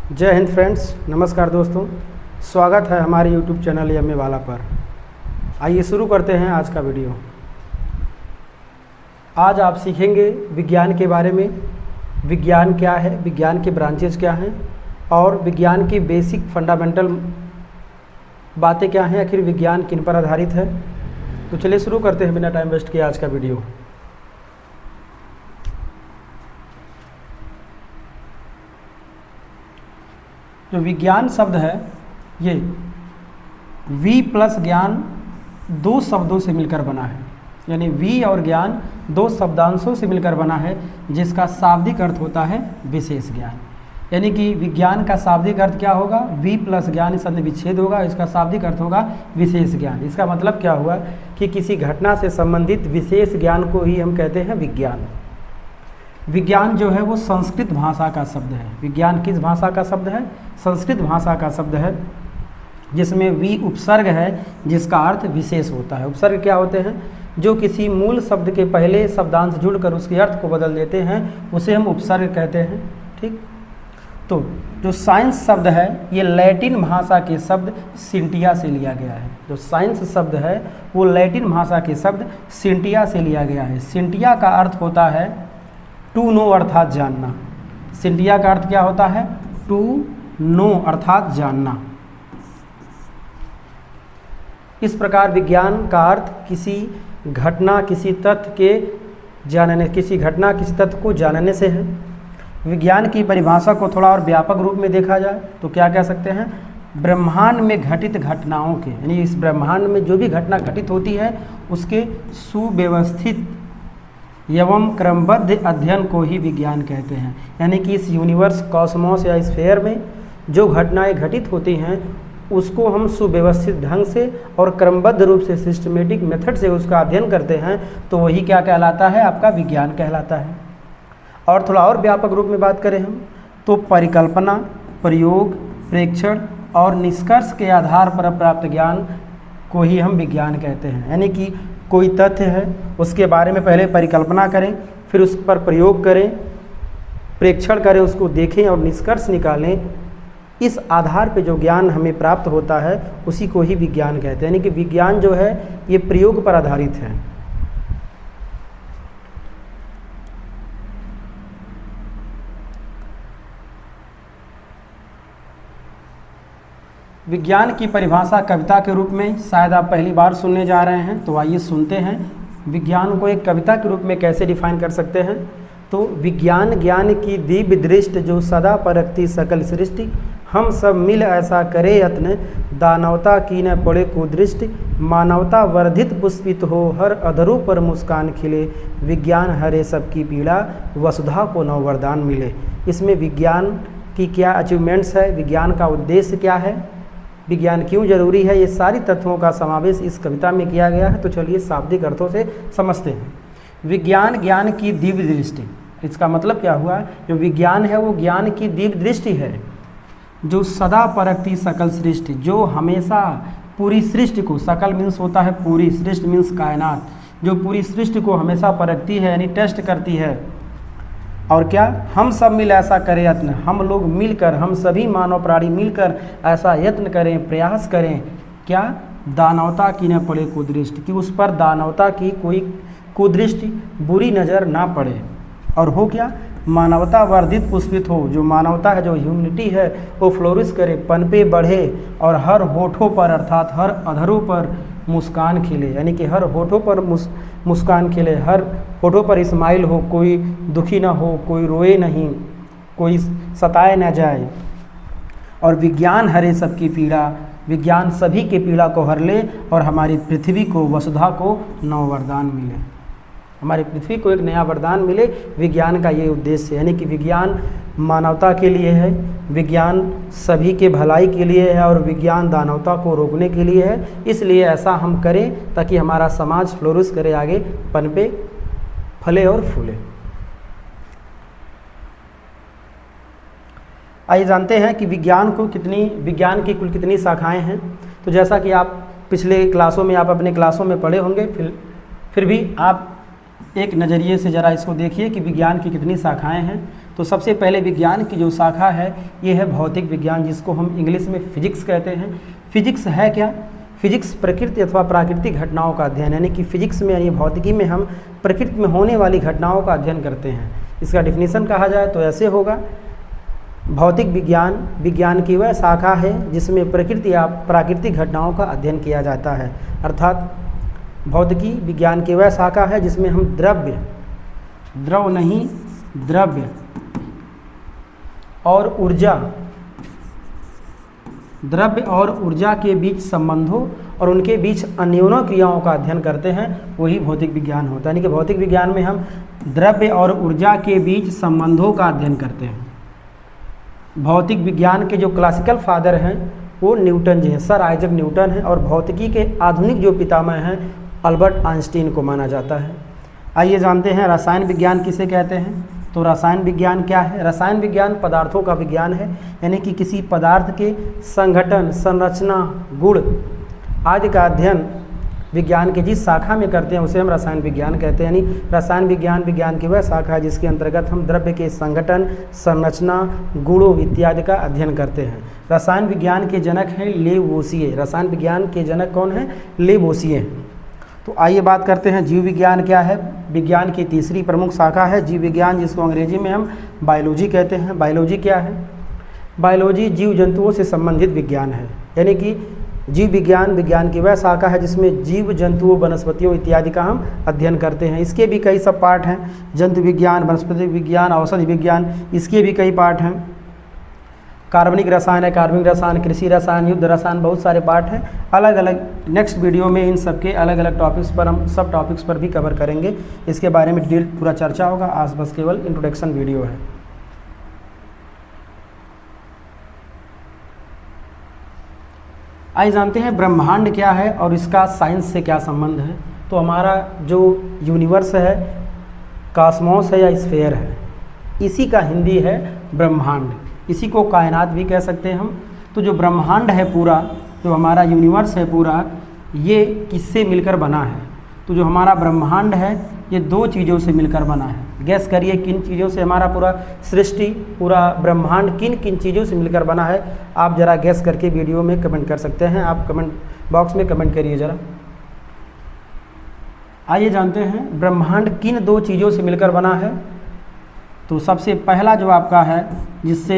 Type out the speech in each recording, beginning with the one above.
जय हिंद फ्रेंड्स, नमस्कार दोस्तों। स्वागत है हमारे YouTube चैनल एमए वाला पर। आइए शुरू करते हैं आज का वीडियो। आज आप सीखेंगे विज्ञान के बारे में। विज्ञान क्या है, विज्ञान के ब्रांचेस क्या हैं और विज्ञान की बेसिक फंडामेंटल बातें क्या हैं, आखिर विज्ञान किन पर आधारित है। तो चलिए शुरू करते हैं बिना टाइम वेस्ट किए आज का वीडियो। जो विज्ञान शब्द है ये वी प्लस ज्ञान दो शब्दों से मिलकर बना है, यानी वी और ज्ञान दो शब्दांशों से मिलकर बना है, जिसका शाब्दिक अर्थ होता है विशेष ज्ञान। यानी कि विज्ञान का शाब्दिक अर्थ क्या होगा, वी प्लस ज्ञान इस शब्द विच्छेद होगा, इसका शाब्दिक अर्थ होगा विशेष ज्ञान। इसका मतलब क्या हुआ कि किसी घटना से संबंधित विशेष ज्ञान को ही हम कहते हैं विज्ञान। विज्ञान जो है वो संस्कृत भाषा का शब्द है। विज्ञान किस भाषा का शब्द है? संस्कृत भाषा का शब्द है, जिसमें वी उपसर्ग है जिसका अर्थ विशेष होता है। उपसर्ग क्या होते हैं? जो किसी मूल शब्द के पहले शब्दांश जुड़कर उसके अर्थ को बदल देते हैं, उसे हम उपसर्ग कहते हैं। ठीक, तो जो साइंस शब्द है ये लैटिन भाषा के शब्द सिंटिया से लिया गया है। जो साइंस शब्द है वो लैटिन भाषा के शब्द सिंटिया से लिया गया है। सिंटिया का अर्थ होता है टू नो अर्थात जानना। सिंटिया का अर्थ क्या होता है? टू नो अर्थात जानना। इस प्रकार विज्ञान का अर्थ किसी घटना, किसी तथ्य के जानने, किसी घटना, किसी तथ्य को जानने से है। विज्ञान की परिभाषा को थोड़ा और व्यापक रूप में देखा जाए तो क्या कह सकते हैं? ब्रह्मांड में घटित घटनाओं के, यानी इस ब्रह्मांड में जो भी घटना घटित होती है उसके सुव्यवस्थित एवं क्रमबद्ध अध्ययन को ही विज्ञान कहते हैं। यानी कि इस यूनिवर्स, कॉस्मोस या स्फीयर में जो घटनाएं घटित होती हैं उसको हम सुव्यवस्थित ढंग से और क्रमबद्ध रूप से, सिस्टमेटिक मेथड से उसका अध्ययन करते हैं, तो वही क्या कहलाता है? आपका विज्ञान कहलाता है। और थोड़ा और व्यापक रूप में बात करें हम तो परिकल्पना, प्रयोग, प्रेक्षण और निष्कर्ष के आधार पर प्राप्त ज्ञान को ही हम विज्ञान कहते हैं। यानी कि कोई तथ्य है उसके बारे में पहले परिकल्पना करें, फिर उस पर प्रयोग करें, प्रेक्षण करें, उसको देखें और निष्कर्ष निकालें। इस आधार पे जो ज्ञान हमें प्राप्त होता है उसी को ही विज्ञान कहते हैं। यानी कि विज्ञान जो है ये प्रयोग पर आधारित है। विज्ञान की परिभाषा कविता के रूप में शायद आप पहली बार सुनने जा रहे हैं, तो आइए सुनते हैं विज्ञान को एक कविता के रूप में कैसे डिफाइन कर सकते हैं। तो विज्ञान ज्ञान की दिव्य दृष्टि जो सदा परखती सकल सृष्टि, हम सब मिल ऐसा करे यत्न, दानवता की न पड़े कुदृष्टि, मानवता वर्धित पुष्पित हो हर अधरों पर मुस्कान खिले, विज्ञान हरे सबकी पीड़ा, वसुधा को नव वरदान मिले। इसमें विज्ञान की क्या अचीवमेंट्स है, विज्ञान का उद्देश्य क्या है, विज्ञान क्यों जरूरी है, ये सारी तत्वों का समावेश इस कविता में किया गया है। तो चलिए शाब्दिक अर्थों से समझते हैं। विज्ञान ज्ञान की दिव्य दृष्टि, इसका मतलब क्या हुआ? जो विज्ञान है वो ज्ञान की दिव्य दृष्टि है जो सदा परखती सकल सृष्टि, जो हमेशा पूरी सृष्टि को, सकल मीन्स होता है पूरी, सृष्टि मीन्स कायनात, जो पूरी सृष्टि को हमेशा परखती है, यानी टेस्ट करती है। और क्या? हम सब मिल ऐसा करें यत्न, हम लोग मिलकर, हम सभी मानव प्राणी मिलकर ऐसा यत्न करें, प्रयास करें। क्या? दानवता की न पड़े कुदृष्टि, कि उस पर दानवता की कोई कुदृष्टि, बुरी नज़र ना पड़े। और हो क्या? मानवता वर्धित पुष्पित हो, जो मानवता है, जो ह्यूमनिटी है, वो फ्लोरिश करे, पनपे बढ़े और हर होठों पर अर्थात हर अधरों पर मुस्कान खिले। यानी कि हर होठों पर मुस्कान खिले, हर होठों पर स्माइल हो, कोई दुखी ना हो, कोई रोए नहीं, कोई सताए ना जाए। और विज्ञान हरे सबकी पीड़ा, विज्ञान सभी के पीड़ा को हर ले और हमारी पृथ्वी को, वसुधा को नव वरदान मिले, हमारी पृथ्वी को एक नया वरदान मिले। विज्ञान का ये उद्देश्य है। यानी कि विज्ञान मानवता के लिए है, विज्ञान सभी के भलाई के लिए है और विज्ञान दानवता को रोकने के लिए है। इसलिए ऐसा हम करें ताकि हमारा समाज फ्लोरिश करे, आगे पनपे, फले और फूले। आइए जानते हैं कि विज्ञान की कुल कितनी शाखाएं हैं। तो जैसा कि आप पिछले क्लासों में, आप अपने क्लासों में पढ़े होंगे, फिर भी आप एक नज़रिए से ज़रा इसको देखिए कि विज्ञान की कितनी शाखाएं हैं। तो सबसे पहले विज्ञान की जो शाखा है ये है भौतिक विज्ञान, जिसको हम इंग्लिश में फिजिक्स कहते हैं। फिजिक्स है क्या? फिजिक्स प्रकृति अथवा प्राकृतिक घटनाओं का अध्ययन, यानी कि फिजिक्स में यानी भौतिकी में हम प्रकृति में होने वाली घटनाओं का अध्ययन करते हैं। इसका डिफिनीसन कहा जाए तो ऐसे होगा, भौतिक विज्ञान विज्ञान की वह शाखा है जिसमें प्रकृति या प्राकृतिक घटनाओं का अध्ययन किया जाता है। अर्थात भौतिकी विज्ञान की वह शाखा है जिसमें हम द्रव नहीं द्रव्य और ऊर्जा के बीच संबंधों और उनके बीच अन्योन्य क्रियाओं का अध्ययन करते हैं, वही भौतिक विज्ञान होता है। यानी कि भौतिक विज्ञान में हम द्रव्य और ऊर्जा के बीच संबंधों का अध्ययन करते हैं। भौतिक विज्ञान के जो क्लासिकल फादर हैं वो न्यूटन जी हैं, सर आइजक न्यूटन हैं, और भौतिकी के आधुनिक जो पितामह हैं अल्बर्ट आइंस्टीन को माना जाता है। आइए जानते हैं रसायन विज्ञान किसे कहते हैं। तो रसायन विज्ञान क्या है? रसायन विज्ञान पदार्थों का विज्ञान है, यानी कि किसी पदार्थ के संगठन, संरचना, गुण आदि का अध्ययन विज्ञान के जिस शाखा में करते हैं उसे हम रसायन विज्ञान कहते हैं। यानी रसायन विज्ञान विज्ञान की वह शाखा है जिसके अंतर्गत हम द्रव्य के संगठन, संरचना, गुणों इत्यादि का अध्ययन करते हैं। रसायन विज्ञान के जनक हैं लेवोसिए। रसायन विज्ञान के जनक कौन हैं? लेवोसिए। तो आइए बात करते हैं जीव विज्ञान क्या है। विज्ञान की तीसरी प्रमुख शाखा है जीव विज्ञान, जिसको अंग्रेजी में हम बायोलॉजी कहते हैं। बायोलॉजी क्या है? बायोलॉजी जीव जंतुओं से संबंधित विज्ञान है, यानी कि जीव विज्ञान विज्ञान की वह शाखा है जिसमें जीव जंतुओं, वनस्पतियों इत्यादि का हम अध्ययन करते हैं। इसके भी कई सब पार्ट हैं, जंतु विज्ञान, वनस्पति विज्ञान, औषधि विज्ञान, इसके भी कई पार्ट हैं। कार्बनिक रसायन है, कार्बनिक रसायन, कृषि रसायन, युद्ध रसायन, बहुत सारे पार्ट हैं अलग अलग। नेक्स्ट वीडियो में इन सब के अलग अलग टॉपिक्स पर हम सब टॉपिक्स पर भी कवर करेंगे, इसके बारे में डिटेल पूरा चर्चा होगा। आज बस केवल इंट्रोडक्शन वीडियो है। आइए जानते हैं ब्रह्मांड क्या है और इसका साइंस से क्या संबंध है। तो हमारा जो यूनिवर्स है, कॉस्मोस है या स्फीयर है, इसी का हिंदी है ब्रह्मांड, इसी को कायनात भी कह सकते हैं हम। तो जो ब्रह्मांड है पूरा, जो हमारा यूनिवर्स है पूरा, ये किससे मिलकर बना है? तो जो हमारा ब्रह्मांड है ये दो चीज़ों से मिलकर बना है। गैस करिए किन चीज़ों से हमारा पूरा सृष्टि, पूरा ब्रह्मांड किन किन चीज़ों से मिलकर बना है? आप ज़रा गैस करके वीडियो में कमेंट कर सकते हैं, आप कमेंट बॉक्स में कमेंट करिए ज़रा। आइए जानते हैं ब्रह्मांड किन दो चीज़ों से मिलकर बना है। तो सबसे पहला जो आपका है जिससे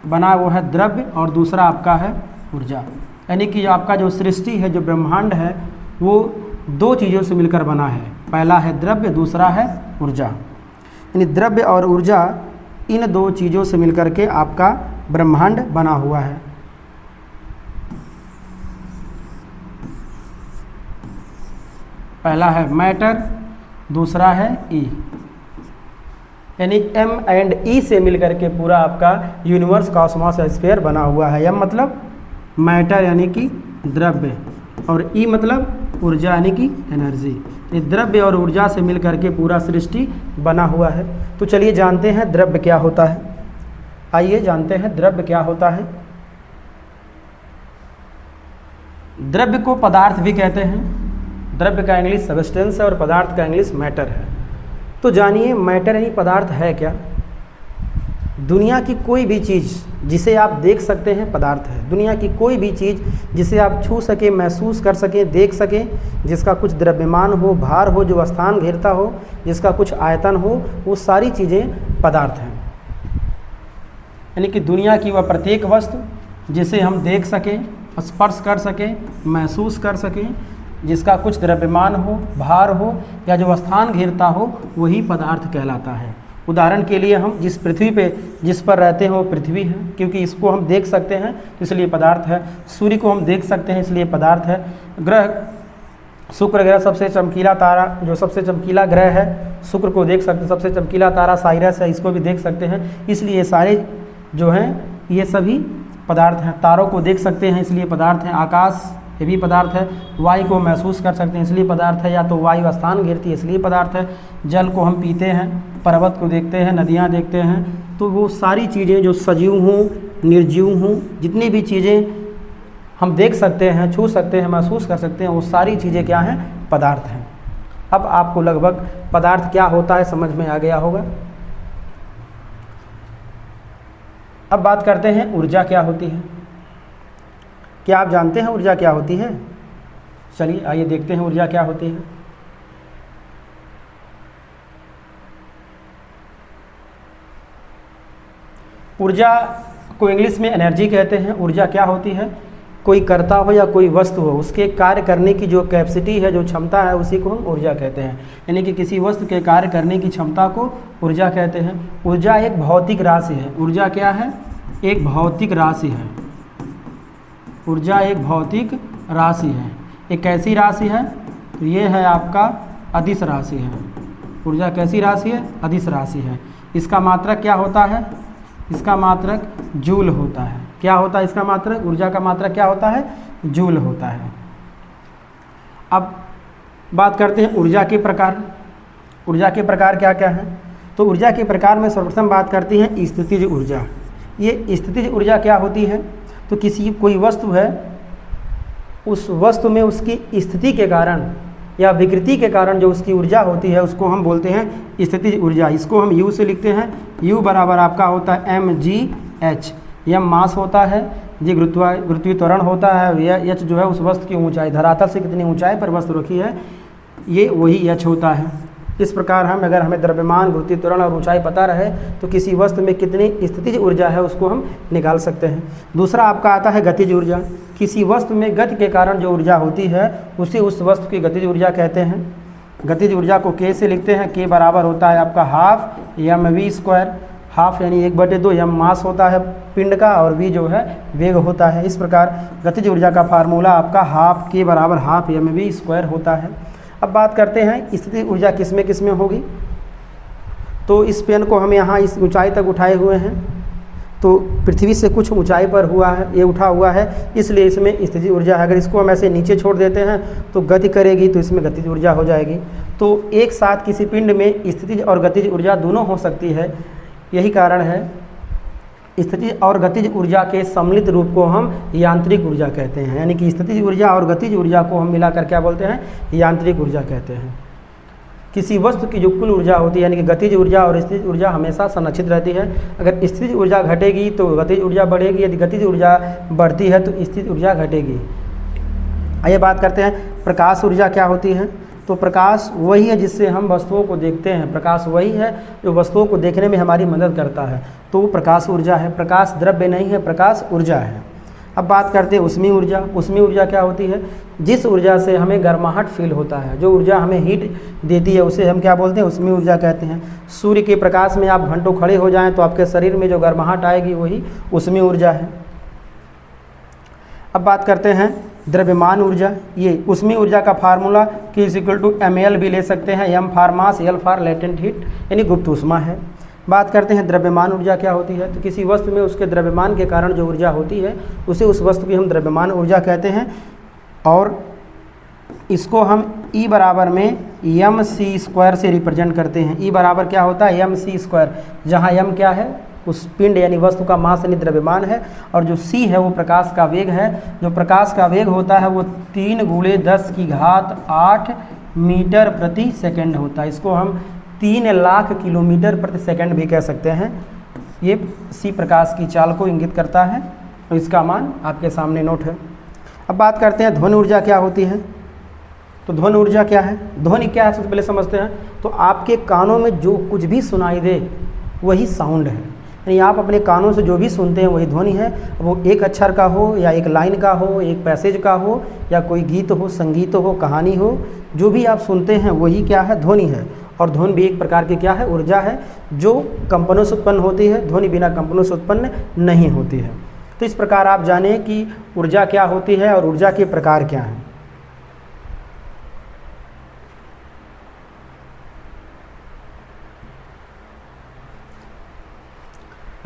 बना वो है द्रव्य और दूसरा आपका है ऊर्जा। यानी कि आपका जो सृष्टि है, जो ब्रह्मांड है, वो दो चीज़ों से मिलकर बना है। पहला है द्रव्य, दूसरा है ऊर्जा। यानी द्रव्य और ऊर्जा इन दो चीज़ों से मिलकर के आपका ब्रह्मांड बना हुआ है। पहला है मैटर, दूसरा है ई। यानी एम एंड ई से मिलकर के पूरा आपका यूनिवर्स, कॉस्मोस, स्फीयर बना हुआ है। एम मतलब मैटर यानी कि द्रव्य, और ई मतलब ऊर्जा यानी कि एनर्जी। ये द्रव्य और ऊर्जा से मिलकर के पूरा सृष्टि बना हुआ है। तो चलिए जानते हैं द्रव्य क्या होता है। आइए जानते हैं द्रव्य क्या होता है। द्रव्य को पदार्थ भी कहते हैं। द्रव्य का इंग्लिश सब्सटेंस है और पदार्थ का इंग्लिश मैटर है। तो जानिए मैटर यानी पदार्थ है क्या। दुनिया की कोई भी चीज़ जिसे आप देख सकते हैं पदार्थ है। दुनिया की कोई भी चीज़ जिसे आप छू सकें, महसूस कर सकें, देख सकें, जिसका कुछ द्रव्यमान हो, भार हो, जो स्थान घेरता हो, जिसका कुछ आयतन हो, वो सारी चीज़ें पदार्थ हैं। यानी कि दुनिया की वह प्रत्येक वस्तु जिसे हम देख सकें, स्पर्श कर सकें, महसूस कर सकें, जिसका कुछ द्रव्यमान हो, भार हो या जो स्थान घेरता हो, वही पदार्थ कहलाता है। उदाहरण के लिए हम जिस पृथ्वी पे जिस पर रहते हैं वो पृथ्वी है, क्योंकि इसको हम देख सकते हैं तो इसलिए पदार्थ है। सूर्य को हम देख सकते हैं इसलिए पदार्थ है। ग्रह शुक्र ग्रह सबसे चमकीला तारा, जो सबसे चमकीला ग्रह है, शुक्र को देख सकते हैं। सबसे चमकीला तारा साइरस है, इसको भी देख सकते हैं, इसलिए ये सारे जो हैं ये सभी पदार्थ हैं। तारों को देख सकते हैं इसलिए पदार्थ हैं। आकाश ये भी पदार्थ है। वायु को महसूस कर सकते हैं इसलिए पदार्थ है, या तो वायु स्थान घेरती है इसलिए पदार्थ है। जल को हम पीते हैं, पर्वत को देखते हैं, नदियाँ देखते हैं, तो वो सारी चीज़ें जो सजीव हों, निर्जीव हों, जितनी भी चीज़ें हम देख सकते हैं, छू सकते हैं, महसूस कर सकते हैं, वो सारी चीज़ें क्या हैं? पदार्थ हैं। अब आपको लगभग पदार्थ क्या होता है समझ में आ गया होगा। अब बात करते हैं ऊर्जा क्या होती है। क्या आप जानते हैं ऊर्जा क्या होती है? चलिए आइए देखते हैं ऊर्जा क्या होती है। ऊर्जा को इंग्लिश में एनर्जी कहते हैं। ऊर्जा क्या होती है? कोई कर्ता हो या कोई वस्तु हो, उसके कार्य करने की जो कैपेसिटी है, जो क्षमता है, उसी को हम ऊर्जा कहते हैं। यानी कि किसी वस्तु के कार्य करने की क्षमता को ऊर्जा कहते हैं। ऊर्जा एक भौतिक राशि है। ऊर्जा क्या है? एक भौतिक राशि है। ऊर्जा एक भौतिक राशि है। एक कैसी राशि है? तो ये है आपका अदिश राशि है। ऊर्जा कैसी राशि है? अदिश राशि है। इसका मात्रक क्या होता है? इसका मात्रक जूल होता है। क्या होता है इसका मात्रक? ऊर्जा का मात्रक क्या होता है? जूल होता है। अब बात करते हैं ऊर्जा के प्रकार। ऊर्जा के प्रकार क्या क्या हैं? तो ऊर्जा के प्रकार में सर्वप्रथम बात करती हैं स्थितिज ऊर्जा। ये स्थितिज ऊर्जा क्या होती है? तो कोई वस्तु है, उस वस्तु में उसकी स्थिति के कारण या विकृति के कारण जो उसकी ऊर्जा होती है, उसको हम बोलते हैं स्थितिज ऊर्जा। इसको हम U से लिखते हैं। U बराबर आपका होता है mgh। यम मास होता है, जी गुरुत्वीय त्वरण होता है, यह h जो है उस वस्तु की ऊंचाई, धरातल से कितनी ऊंचाई पर वस्तु रखी है, ये वही h होता है। इस प्रकार अगर हमें द्रव्यमान, गुरुत्वीय त्वरण और ऊंचाई पता रहे तो किसी वस्तु में कितनी स्थितिज ऊर्जा है उसको हम निकाल सकते हैं। दूसरा आपका आता है गतिज ऊर्जा। किसी वस्तु में गति के कारण जो ऊर्जा होती है उसे उस वस्तु की गतिज ऊर्जा कहते हैं। गतिज ऊर्जा को K से लिखते हैं। K बराबर होता है आपका हाफ mv²। हाफ यानी 1/2 m मास होता है पिंड का, और v जो है वेग होता है। इस प्रकार गतिज ऊर्जा का फार्मूला आपका हाफ K बराबर हाफ mv² होता है। अब बात करते हैं स्थितिज ऊर्जा किस में होगी। तो इस पेन को हम यहाँ इस ऊंचाई तक उठाए हुए हैं, तो पृथ्वी से कुछ ऊंचाई पर हुआ है, ये उठा हुआ है, इसलिए इसमें स्थितिज ऊर्जा है। अगर इसको हम ऐसे नीचे छोड़ देते हैं तो गति करेगी, तो इसमें गतिज ऊर्जा हो जाएगी। तो एक साथ किसी पिंड में स्थितिज और गतिज ऊर्जा दोनों हो सकती है। यही कारण है स्थितिज और गतिज ऊर्जा के सम्मिलित रूप को हम यांत्रिक ऊर्जा कहते हैं। यानी कि स्थितिज ऊर्जा और गतिज ऊर्जा को हम मिलाकर क्या बोलते हैं? यांत्रिक ऊर्जा कहते हैं। किसी वस्तु की जो कुल ऊर्जा होती है, यानी कि गतिज ऊर्जा और स्थितिज ऊर्जा हमेशा संरक्षित रहती है। अगर स्थितिज ऊर्जा घटेगी तो गतिज ऊर्जा बढ़ेगी, यदि गतिज ऊर्जा बढ़ती है तो स्थितिज ऊर्जा घटेगी। आइए बात करते हैं प्रकाश ऊर्जा क्या होती है। तो प्रकाश वही है जिससे हम वस्तुओं को देखते हैं। प्रकाश वही है जो वस्तुओं को देखने में हमारी मदद करता है, तो वो प्रकाश ऊर्जा है। प्रकाश द्रव्य नहीं है, प्रकाश ऊर्जा है। अब बात करते हैं उष्मीय ऊर्जा। उष्मीय ऊर्जा क्या होती है? जिस ऊर्जा से हमें गर्माहट फील होता है, जो ऊर्जा हमें हीट देती है, उसे हम क्या बोलते हैं? उष्मीय ऊर्जा कहते हैं। सूर्य के प्रकाश में आप घंटों खड़े हो जाएं तो आपके शरीर में जो गर्माहट आएगी वही उष्मीय ऊर्जा है। अब बात करते हैं द्रव्यमान ऊर्जा। ये उष्मीय ऊर्जा का फार्मूला Q = ml भी ले सकते हैं। m for mass, L for latent heat, यानी गुप्त ऊष्मा है। बात करते हैं द्रव्यमान ऊर्जा क्या होती है। तो किसी वस्तु में उसके द्रव्यमान के कारण जो ऊर्जा होती है उसे उस वस्तु की हम द्रव्यमान ऊर्जा कहते हैं। और इसको हम E बराबर में mc² से रिप्रेजेंट करते हैं। E बराबर क्या होता है? mc², जहाँ m क्या है? उस पिंड यानी वस्तु का मास यानी द्रव्यमान है, और जो c है वो प्रकाश का वेग है। जो प्रकाश का वेग होता है वो 3 × 10⁸ मीटर प्रति सेकंड होता है। इसको हम 3 लाख किलोमीटर प्रति सेकंड भी कह सकते हैं। ये c प्रकाश की चाल को इंगित करता है, और इसका मान आपके सामने नोट है। अब बात करते हैं ध्वनि ऊर्जा क्या होती है। तो ध्वनि ऊर्जा क्या है? ध्वनि क्या है सबसे पहले समझते हैं। तो आपके कानों में जो कुछ भी सुनाई दे वही साउंड है, यानी आप अपने कानों से जो भी सुनते हैं वही ध्वनि है। वो एक अक्षर का हो या एक लाइन का हो, एक पैसेज का हो, या कोई गीत हो, संगीत हो, कहानी हो, जो भी आप सुनते हैं वही क्या है? ध्वनि है। और ध्वनि भी एक प्रकार की क्या है? ऊर्जा है, जो कंपनों से उत्पन्न होती है। ध्वनि बिना कंपनों से उत्पन्न नहीं होती है। तो इस प्रकार आप जाने कि ऊर्जा क्या होती है और ऊर्जा के प्रकार क्या हैं।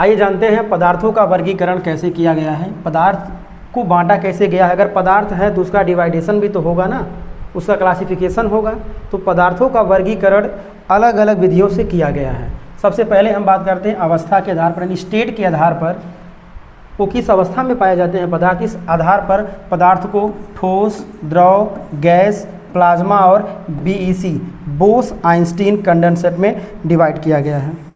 आइए जानते हैं पदार्थों का वर्गीकरण कैसे किया गया है। पदार्थ को बांटा कैसे गया है। अगर पदार्थ है तो उसका डिवाइडेशन भी तो होगा ना, उसका क्लासिफिकेशन होगा। तो पदार्थों का वर्गीकरण अलग अलग विधियों से किया गया है। सबसे पहले हम बात करते हैं अवस्था के आधार पर, यानी स्टेट के आधार पर वो किस अवस्था में पाए जाते हैं पदार्थ। इस आधार पर पदार्थ को ठोस, द्रव, गैस, प्लाज्मा और BEC बोस आइंस्टीन कंडेंसेट में डिवाइड किया गया है।